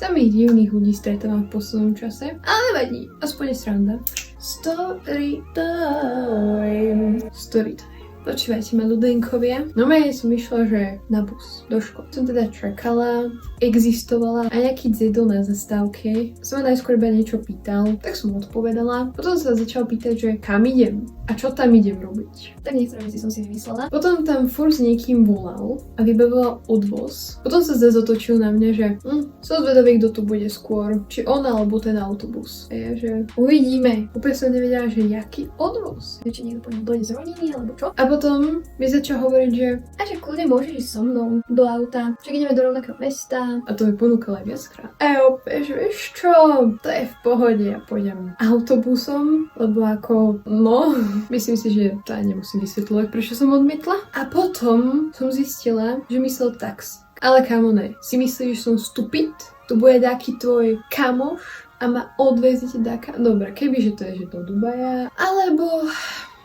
Samých divných ľudí stretávam v poslednom čase, ale nevadí, aspoň je sranda. Story time. Počúvajte ma, ľudenkovia. No ja som išla, že na bus do školy. Som teda čakala, existovala a nejaký dzedol na zastávke. Som ma najskôr iba niečo pýtal, tak som odpovedala. Potom sa začal pýtať, že kam idem a čo tam idem robiť. Tak niektoré veci som si vymyslela. Potom tam furt s niekým volal a vybavoval odvoz. Potom sa zase otočil na mňa, že som zvedavý, kto tu bude skôr. Či on alebo ten autobus. A ja, že uvidíme. Úplne som nevedela, že jaký odvoz. Či niekto po ňom dojde z rodiny alebo čo. A potom mi začal hovoriť, že kľudne môžeš ísť so mnou do auta, že ideme do rovnakého mesta. A to mi ponúkala aj viackrát. A ja opäť, vieš čo, to je v pohode, ja pôjdem autobusom, lebo ako, myslím si, že to aj nemusím vysvetľovať, prečo som odmietla. A potom som zistila, že myslel taxi. Ale kamo ne, si myslíš, že som stupid? Tu bude taký tvoj kamoš a ma odveziete dobre, kebyže to je, že do Dubaja, alebo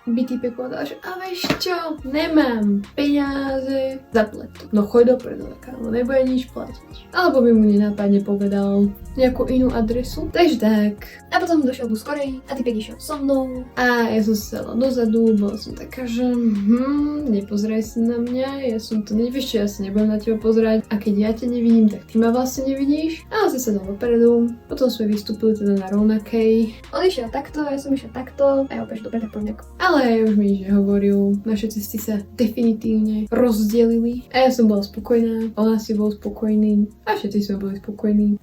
by typek povedal, že a vieš čo, nemám peniaze za pletu. No choď dopredu, kámo, nebude nič platiť. Alebo by mu nenápadne povedal nejakú inú adresu. Takže tak. A potom došiel bus skorej a typek išiel so mnou. A ja som sedela dozadu, bola som taká, že nepozeraj sa na mňa, ja som to nevieš, ja sa nebudem na teba pozerať. A keď ja ťa nevidím, tak ty ma vlastne nevidíš. A on si sedel dopredu. Potom sme vystúpili teda na rovnakej. On išiel takto, ja som išiel takto. A ja opäť dobre, tak poďme. Ale už mi nič nehovoril, naše cesty sa definitívne rozdelili a ja som bola spokojná, ona si bol spokojný a všetci sme boli spokojní.